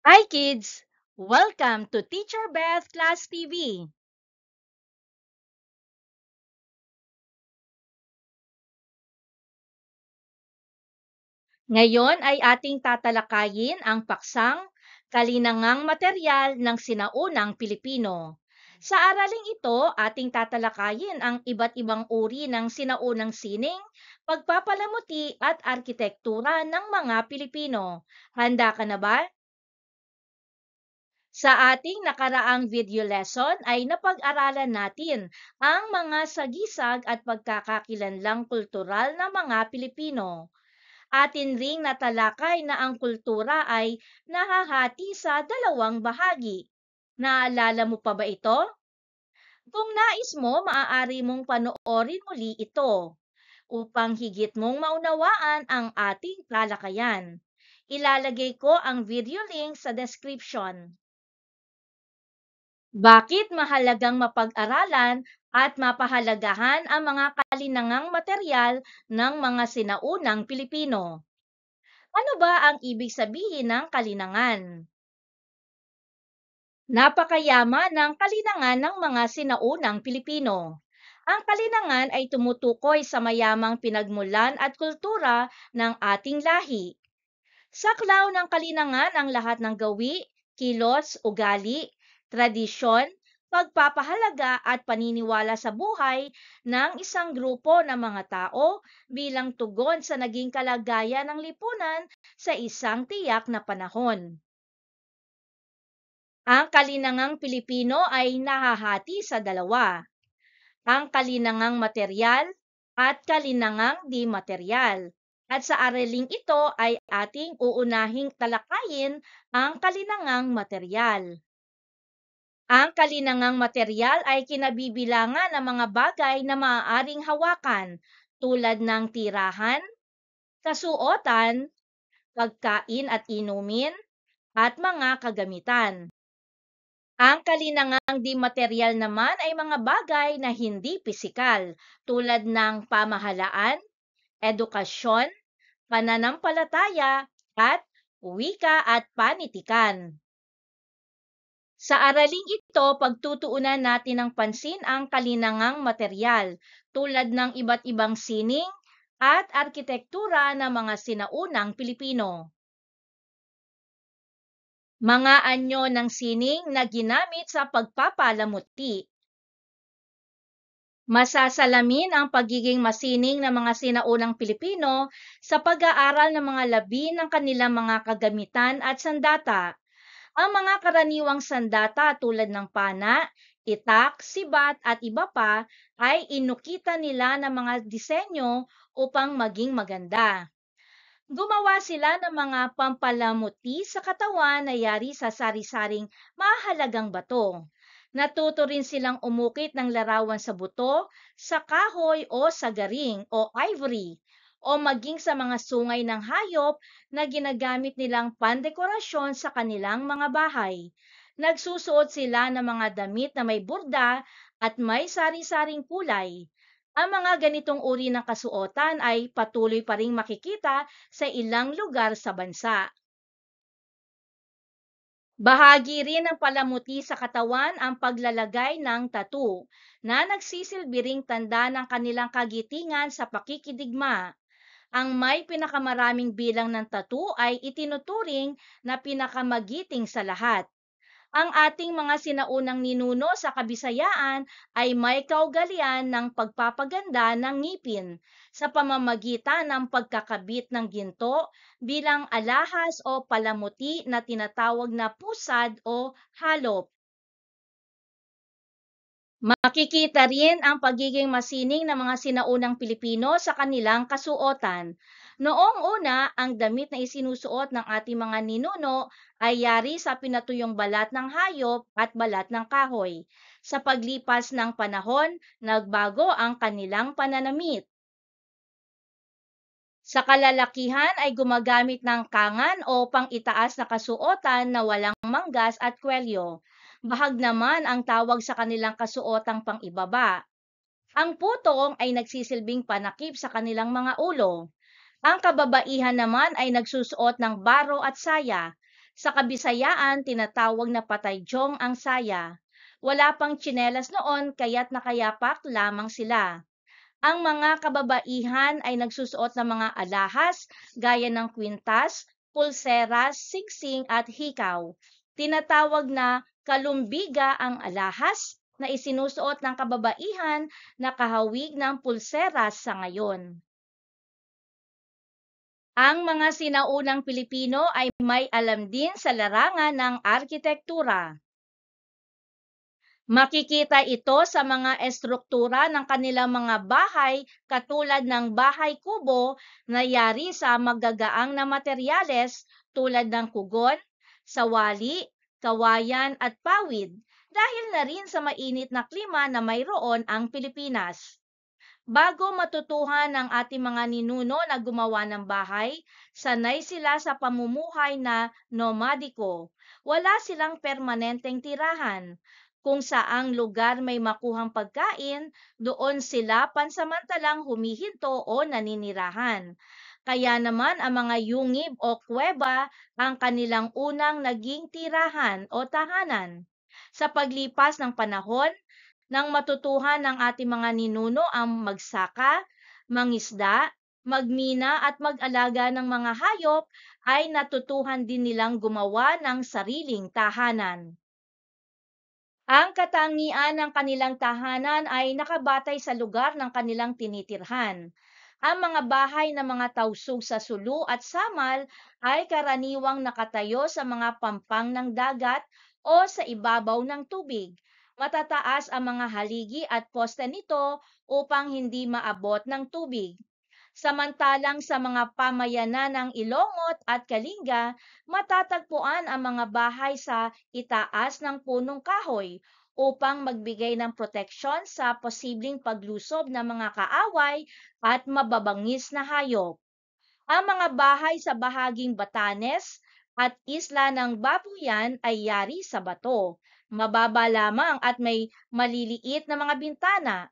Hi kids! Welcome to Teacher Beth Class TV. Ngayon ay ating tatalakayin ang paksang kalinangang material ng sinaunang Pilipino. Sa araling ito, ating tatalakayin ang iba't ibang uri ng sinaunang sining, pagpapalamuti at arkitektura ng mga Pilipino. Handa ka na ba? Sa ating nakaraang video lesson ay napag-aralan natin ang mga sagisag at pagkakakilanlang kultural ng mga Pilipino. Atin ring natalakay na ang kultura ay nahahati sa dalawang bahagi. Naalala mo pa ba ito? Kung nais mo, maaari mong panoorin muli ito upang higit mong maunawaan ang ating talakayan. Ilalagay ko ang video link sa description. Bakit mahalagang mapag-aralan at mapahalagahan ang mga kalinangang material ng mga sinaunang Pilipino? Ano ba ang ibig sabihin ng kalinangan? Napakayaman ng kalinangan ng mga sinaunang Pilipino. Ang kalinangan ay tumutukoy sa mayamang pinagmulan at kultura ng ating lahi. Saklaw ng kalinangan ang lahat ng gawi, kilos, ugali, tradisyon, pagpapahalaga at paniniwala sa buhay ng isang grupo ng mga tao bilang tugon sa naging kalagayan ng lipunan sa isang tiyak na panahon. Ang kalinangang Pilipino ay nahahati sa dalawa, ang kalinangang materyal at kalinangang di materyal. At sa araling ito ay ating uunahing talakayin ang kalinangang materyal. Ang kalinangang materyal ay kinabibilangan ng mga bagay na maaaring hawakan tulad ng tirahan, kasuotan, pagkain at inumin, at mga kagamitan. Ang kalinangang di materyal naman ay mga bagay na hindi pisikal tulad ng pamahalaan, edukasyon, pananampalataya, at wika at panitikan. Sa araling ito, pagtutuunan natin ng pansin ang kalinangang materyal tulad ng iba't ibang sining at arkitektura ng mga sinaunang Pilipino. Mga anyo ng sining na ginamit sa pagpapalamuti. Masasalamin ang pagiging masining ng mga sinaunang Pilipino sa pag-aaral ng mga labi ng kanilang mga kagamitan at sandata. Ang mga karaniwang sandata tulad ng pana, itak, sibat at iba pa ay inukita nila ng mga disenyo upang maging maganda. Gumawa sila ng mga pampalamuti sa katawan na yari sa sari-saring mahalagang bato. Natuto rin silang umukit ng larawan sa buto, sa kahoy o sa garing o ivory, o maging sa mga sungay ng hayop na ginagamit nilang pandekorasyon sa kanilang mga bahay. Nagsusuot sila ng mga damit na may burda at may sari-saring kulay. Ang mga ganitong uri ng kasuotan ay patuloy pa ring makikita sa ilang lugar sa bansa. Bahagi rin ng palamuti sa katawan ang paglalagay ng tattoo na nagsisilbi ring tanda ng kanilang kagitingan sa pakikidigma. Ang may pinakamaraming bilang ng tattoo ay itinuturing na pinakamagiting sa lahat. Ang ating mga sinaunang ninuno sa Kabisayaan ay may kaugalian ng pagpapaganda ng ngipin sa pamamagitan ng pagkakabit ng ginto bilang alahas o palamuti na tinatawag na pusad o halop. Makikita rin ang pagiging masining ng mga sinaunang Pilipino sa kanilang kasuotan. Noong una, ang damit na isinusuot ng ating mga ninuno ay yari sa pinatuyong balat ng hayop at balat ng kahoy. Sa paglipas ng panahon, nagbago ang kanilang pananamit. Sa kalalakihan ay gumagamit ng kangan o pang-itaas na kasuotan na walang manggas at kwelyo. Bahag naman ang tawag sa kanilang kasuotang pang-ibaba. Ang putong ay nagsisilbing panakip sa kanilang mga ulo. Ang kababaihan naman ay nagsusuot ng baro at saya. Sa Kabisayaan, tinatawag na patayjong ang saya. Wala pang tsinelas noon kaya't nakayapak lamang sila. Ang mga kababaihan ay nagsusuot ng mga alahas gaya ng kwintas, pulseras, singsing at hikaw. Tinatawag na kalumbiga ang alahas na isinusuot ng kababaihan na kahawig ng pulseras sa ngayon. Ang mga sinaunang Pilipino ay may alam din sa larangan ng arkitektura. Makikita ito sa mga estruktura ng kanilang mga bahay katulad ng bahay kubo na yari sa magagaang na materyales tulad ng kugon, sawali, kawayan at pawid dahil na rin sa mainit na klima na mayroon ang Pilipinas. Bago matutuhan ng ating mga ninuno na gumawa ng bahay, sanay sila sa pamumuhay na nomadiko. Wala silang permanenteng tirahan. Kung saang lugar may makuhang pagkain, doon sila pansamantalang humihinto o naninirahan. Kaya naman ang mga yungib o kuweba ang kanilang unang naging tirahan o tahanan. Sa paglipas ng panahon, nang matutuhan ng ating mga ninuno ang magsaka, mangisda, magmina at mag-alaga ng mga hayop, ay natutuhan din nilang gumawa ng sariling tahanan. Ang katangian ng kanilang tahanan ay nakabatay sa lugar ng kanilang tinitirhan. Ang mga bahay ng mga tausug sa Sulu at Samal ay karaniwang nakatayo sa mga pampang ng dagat o sa ibabaw ng tubig. Matataas ang mga haligi at poste nito upang hindi maabot ng tubig. Samantalang sa mga pamayanan ng Ilongot at Kalinga, matatagpuan ang mga bahay sa itaas ng punong kahoy upang magbigay ng proteksyon sa posibleng paglusob ng mga kaaway at mababangis na hayop. Ang mga bahay sa bahaging Batanes at isla ng Babuyan ay yari sa bato. Mababa lamang at may maliliit na mga bintana.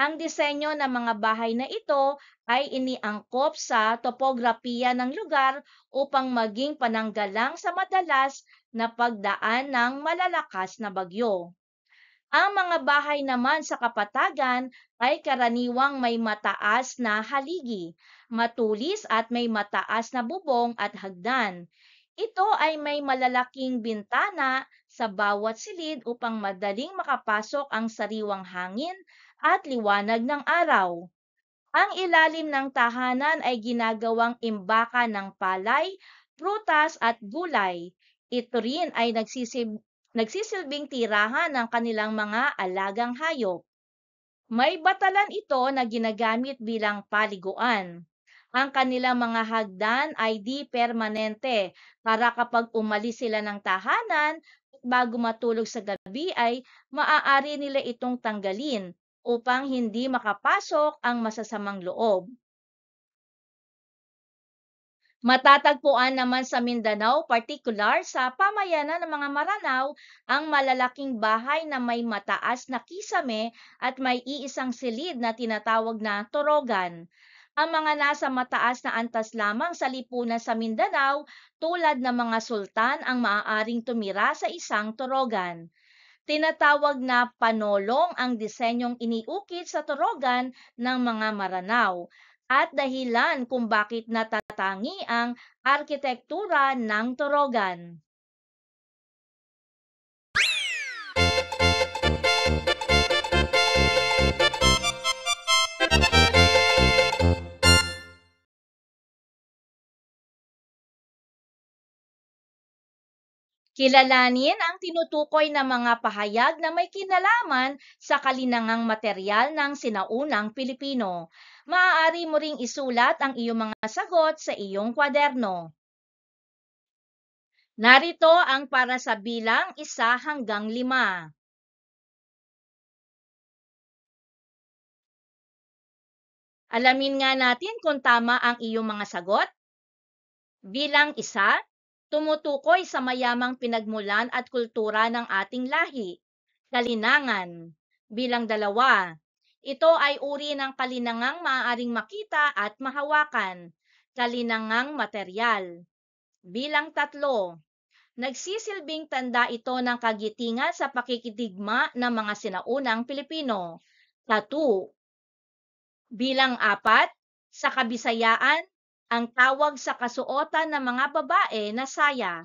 Ang disenyo ng mga bahay na ito ay iniangkop sa topografiya ng lugar upang maging pananggalang sa madalas na pagdaan ng malalakas na bagyo. Ang mga bahay naman sa kapatagan ay karaniwang may mataas na haligi, matulis at may mataas na bubong at hagdan. Ito ay may malalaking bintana sa bawat silid upang madaling makapasok ang sariwang hangin at liwanag ng araw. Ang ilalim ng tahanan ay ginagawang imbaka ng palay, prutas at gulay. Ito rin ay nagsisilbing tirahan ng kanilang mga alagang hayop. May batalan ito na ginagamit bilang paliguan. Ang kanilang mga hagdan ay di permanente para kapag umalis sila ng tahanan at bago matulog sa gabi ay maaari nila itong tanggalin upang hindi makapasok ang masasamang loob. Matatagpuan naman sa Mindanao, partikular sa pamayanan ng mga Maranao, ang malalaking bahay na may mataas na kisame at may iisang silid na tinatawag na torogan. Ang mga nasa mataas na antas lamang sa lipunan sa Mindanao, tulad ng mga sultan ang maaaring tumira sa isang torogan. Tinatawag na panolong ang disenyong iniukit sa torogan ng mga Maranao at dahilan kung bakit natatangi ang arkitektura ng torogan. Kilalanin ang tinutukoy na mga pahayag na may kinalaman sa kalinangang materyal ng sinaunang Pilipino. Maaari mo ring isulat ang iyong mga sagot sa iyong kwaderno. Narito ang para sa bilang 1 hanggang 5. Alamin nga natin kung tama ang iyong mga sagot. Bilang 1, tumutukoy sa mayamang pinagmulan at kultura ng ating lahi. Kalinangan. Bilang 2, ito ay uri ng kalinangang maaaring makita at mahawakan. Kalinangang materyal. Bilang 3, Nagsisilbing tanda ito ng kagitingan sa pakikidigma ng mga sinaunang Pilipino. Tattoo. Bilang 4, sa Kabisayaan, ang tawag sa kasuotan ng mga babae na saya,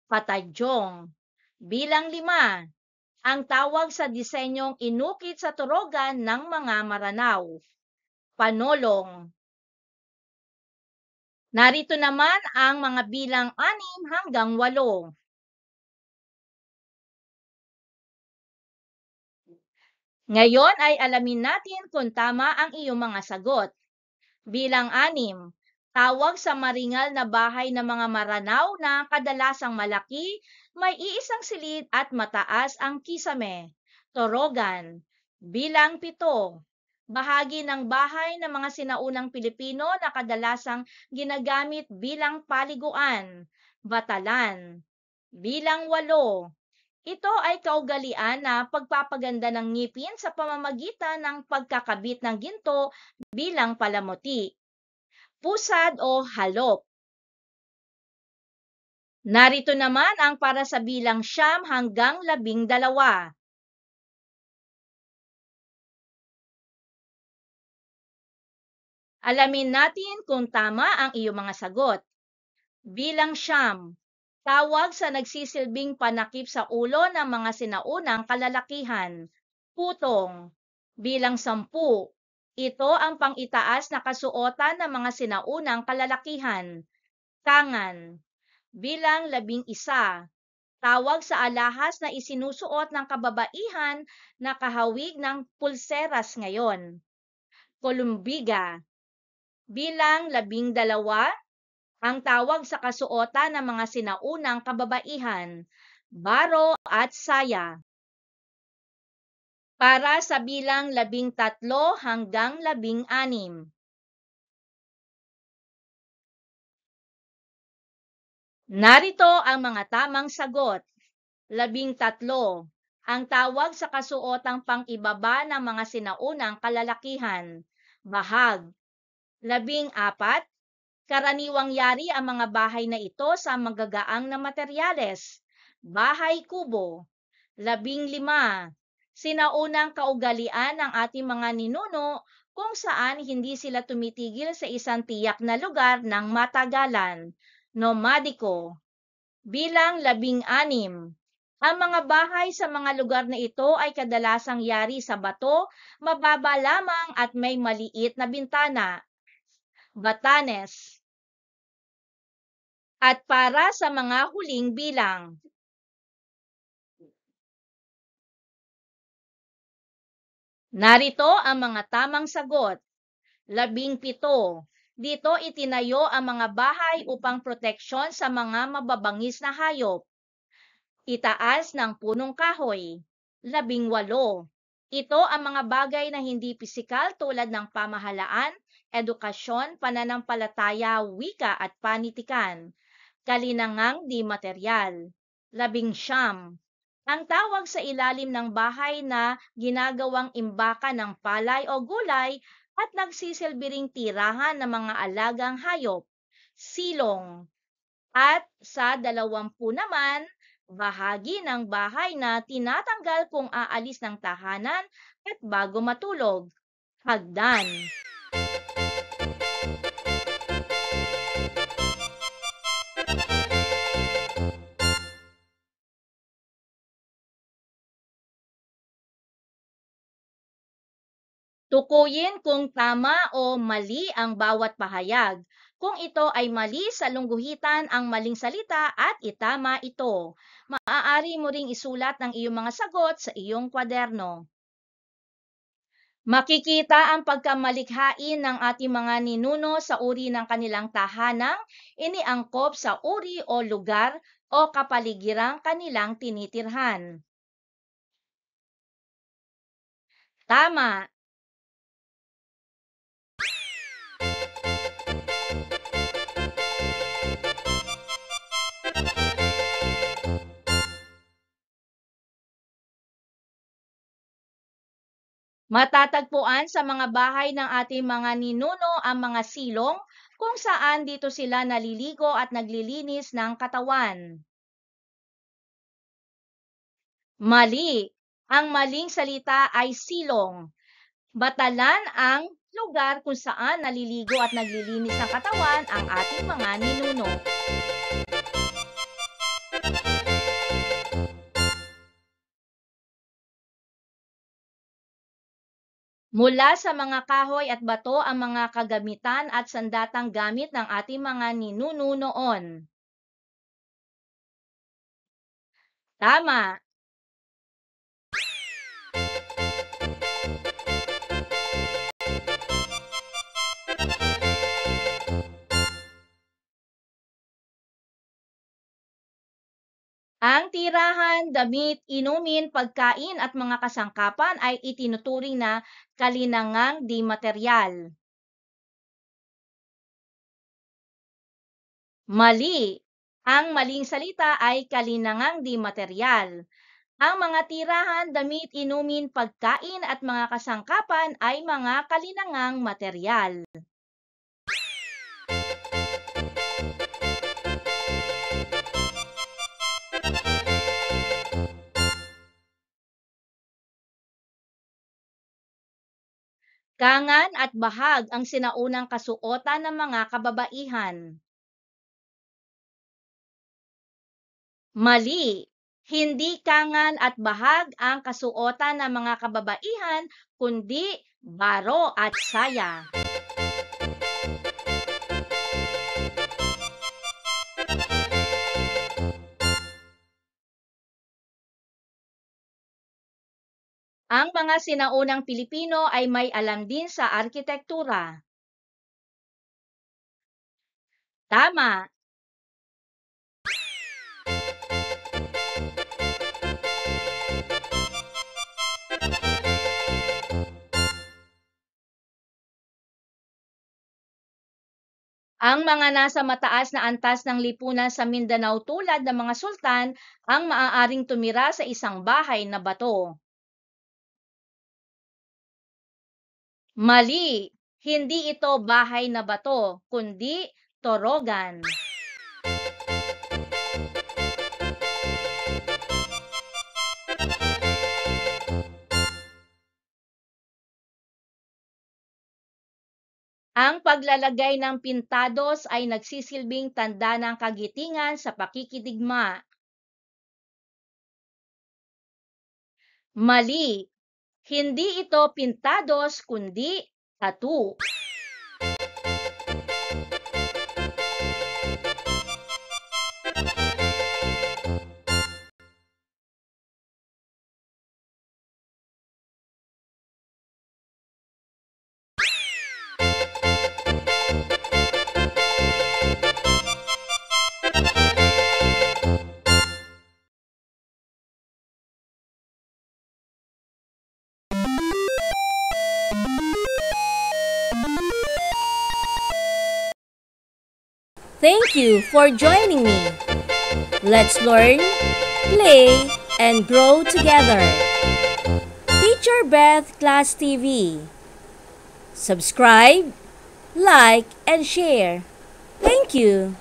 patadyong. Bilang 5, ang tawag sa disenyong inukit sa turogan ng mga maranaw, panolong. Narito naman ang mga bilang 6 hanggang 8. Ngayon ay alamin natin kung tama ang iyong mga sagot. Bilang 6, tawag sa maringal na bahay ng mga maranaw na kadalasang malaki, may iisang silid at mataas ang kisame, torogan. Bilang 7, bahagi ng bahay ng mga sinaunang Pilipino na kadalasang ginagamit bilang paliguan, batalan. Bilang 8, ito ay kaugalian na pagpapaganda ng ngipin sa pamamagitan ng pagkakabit ng ginto bilang palamuti, pusad o halop. Narito naman ang para sa bilang 9 hanggang 12. Alamin natin kung tama ang iyong mga sagot. Bilang 9, tawag sa nagsisilbing panakip sa ulo ng mga sinaunang kalalakihan, putong. Bilang 10, ito ang pang-itaas na kasuotan ng mga sinaunang kalalakihan, kangan. Bilang 11, tawag sa alahas na isinusuot ng kababaihan na kahawig ng pulseras ngayon, kolumbiga. Bilang 12, ang tawag sa kasuotan ng mga sinaunang kababaihan, baro at saya. Para sa bilang 13 hanggang 16. Narito ang mga tamang sagot. 13, ang tawag sa kasuotang pang-ibaba ng mga sinaunang kalalakihan, bahag. 14, karaniwang yari ang mga bahay na ito sa magagaang na materyales, bahay kubo. 15, sinaunang kaugalian ng ating mga ninuno kung saan hindi sila tumitigil sa isang tiyak na lugar ng matagalan, nomadiko. Bilang 16, ang mga bahay sa mga lugar na ito ay kadalasang yari sa bato, mababa lamang at may maliit na bintana, Batanes. At para sa mga huling bilang. Narito ang mga tamang sagot. 17, dito itinayo ang mga bahay upang proteksyon sa mga mababangis na hayop. Itaas ng punong kahoy. 18, ito ang mga bagay na hindi pisikal tulad ng pamahalaan, edukasyon, pananampalataya, wika at panitikan. Kalinangang di materyal. 19, ang tawag sa ilalim ng bahay na ginagawang imbakan ng palay o gulay at nagsisilbi ring tirahan ng mga alagang hayop, silong. At sa 20 naman, bahagi ng bahay na tinatanggal kung aalis ng tahanan at bago matulog, hagdan. Tukuyin kung tama o mali ang bawat pahayag. Kung ito ay mali sa lungguhitan ang maling salita at itama ito. Maaari mo ring isulat ang iyong mga sagot sa iyong kwaderno. Makikita ang pagkamalikhain ng ating mga ninuno sa uri ng kanilang tahanang iniangkop sa uri o lugar o kapaligirang kanilang tinitirhan. Tama! Matatagpuan sa mga bahay ng ating mga ninuno ang mga silong kung saan dito sila naliligo at naglilinis ng katawan. Mali. Ang maling salita ay silong. Batalan ang lugar kung saan naliligo at naglilinis ng katawan ang ating mga ninuno. Mula sa mga kahoy at bato ang mga kagamitan at sandatang gamit ng ating mga ninuno noon. Tama. Ang tirahan, damit, inumin, pagkain at mga kasangkapan ay itinuturing na kalinangang di materyal. Mali. Ang maling salita ay kalinangang di materyal. Ang mga tirahan, damit, inumin, pagkain at mga kasangkapan ay mga kalinangang materyal. Kangan at bahag ang sinaunang kasuotan ng mga kababaihan. Mali. Hindi kangan at bahag ang kasuotan ng mga kababaihan, kundi baro at saya. Ang mga sinaunang Pilipino ay may alam din sa arkitektura. Tama. Ang mga nasa mataas na antas ng lipunan sa Mindanao tulad ng mga sultan ang maaaring tumira sa isang bahay na bato. Mali. Hindi ito bahay na bato, kundi torogan. Ang paglalagay ng pintados ay nagsisilbing tanda ng kagitingan sa pakikidigma. Mali. Hindi ito pintados kundi tattoo. Thank you for joining me. Let's learn, play, and grow together. Teacher Beth Class TV. Subscribe, like, and share. Thank you.